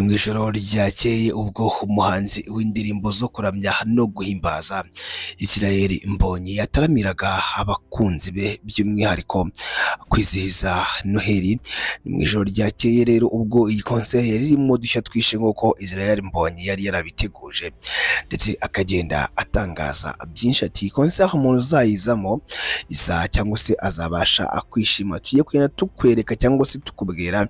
Mwijoro ryakeye ubwo umuhanzi w'indirimbo zo kuramya no guhimbaza Israel Mbonyi yataramiraga abakunzi be by'umwihariko kwizihiza Noheli. Mwijoro ryakeye rero ubwo iyi concert yari irimo dushya twishe nk'uko Israel Mbonyi yari yarabiteguje ndetse akagenda atangaza byinshi ati concert umuntu uzayizamo isa cyangwa se azabasha kwishima. Tugiye kugenda tukwereka cyangwa se tukubwira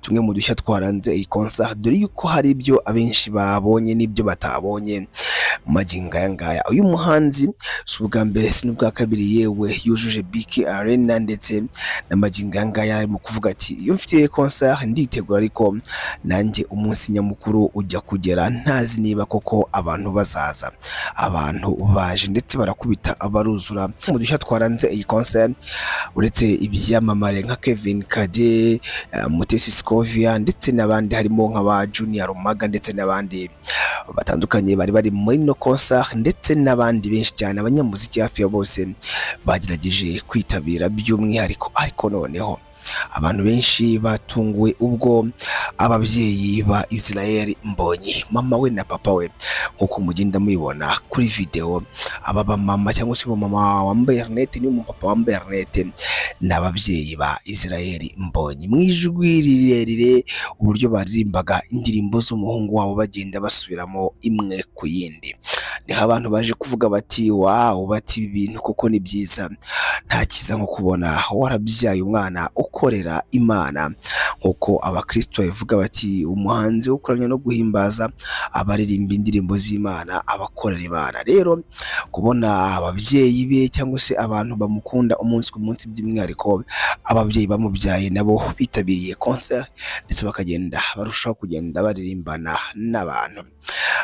tumwe mu dushya twaranze iyi concert, dore yuko hari ibyo abenshi babonye n'ibyo batabonye magingo aya ngaya. Uyu muhanzi si ubwa mbere si n'ubwa kabiri yewe yujuje BK Arena ndetse na magingo aya ngaya arimo kuvuga ati iyo mfite concert nditegura, ariko nanjye umunsi nyamukuru ujya kugera ntazi niba koko abantu bazaza. Abantu baje ndetse barakubita abaruzura. Mu dushya twaranze iyi concert uretse ibyamamare nka Kevin Kade, Mutesi Scovia ndetse n'abandi harimo nk'aba Junior Rumaga ndetse n'abandi batandukanye bari bari muri no concert, ndetse n'abandi benshi cyane abanyamuziki hafi ya bose bagerageje kwitabira by'umwihariko. Ariko noneho abantu benshi batunguwe ubwo ababyeyi ba Israel Mbonyi, mama we na papa we, nkuko mugenda mubibona kuri video, aba mama cyangwa se mama wambaye rinete n'umupapa wambaye rinete n'ababyeyi ba Israel Mbonyi mu ijwi rirerire, uburyo baririmbaga indirimbo z'umuhungu wabo bagenda basubiramo imwe ku yindi. Niho abantu baje kuvuga bati wow, bati ibintu koko ni byiza, nta kiza nko kubona warabyaye umwana ukorera Imana. Nkuko abakristo bavuga bati umuhanzi wo kuramya no guhimbaza abaririmba indirimbo z'Imana abakorera Imana. Rero kubona ababyeyi be cyangwa se abantu bamukunda umunsi ku munsi, by'umwihariko ababyeyi bamubyaye nabo bitabiriye concert ndetse bakagenda barushaho kugenda baririmbana n'abantu.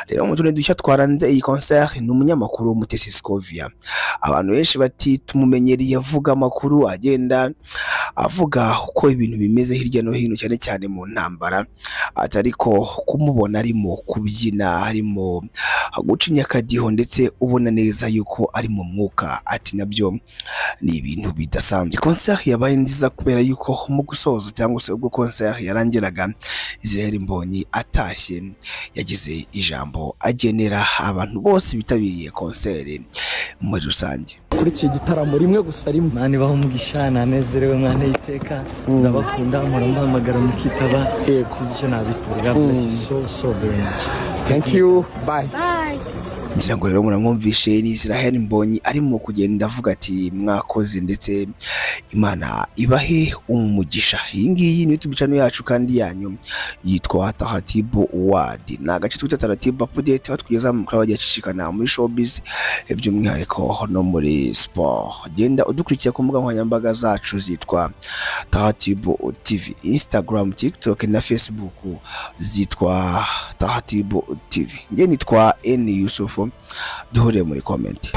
Rero mu tundi dushya twaranze iyi concert ni umunyamakuru Mutesi Scovia. Abantu benshi bati tumumenyereye avuga amakuru, agenda avuga uko ibintu bimeze hirya no hino cyane cyane mu ntambara, ariko kumubona arimo kubyina, arimo guca inyakadiho ndetse ubona neza yuko ari mu mwuka, ati nabyo ni ibintu bidasanzwe. Concert yabaye nziza kubera yuko mu gusoza cyangwa se ubwo concert yarangiraga Israel Mbonyi atashye yagize ijambo agenera abantu bose bitabiriye concert muri rusange. Kuri iki gitaramo rimwe gusa rimwe, mani baho umugisha, nanezerewe mwana iteka, ndabakunda murampamagara mukitaba, sizi icyo nabitura. So very much. Thank you, bye. Ngira ngo rero muramwumvishe ni Israel Mbonyi arimo kugenda avuga ati mwakoze ndetse Imana ibahe umugisha. Iyi ngiyi ni YouTube channel yacu kandi yanyu yitwa Tahatibu Word. Na agace twita Tahatibu update batwigeza mu kora bagicishikana muri showbiz by'umwihariko no muri sport. Genda udukurikira ku mbuga nkoranyambaga zacu zitwa Tahatibu TV, Instagram, TikTok na Facebook zitwa Tahatibu TV. Nge nitwa N Yusuf, duhure muri comment.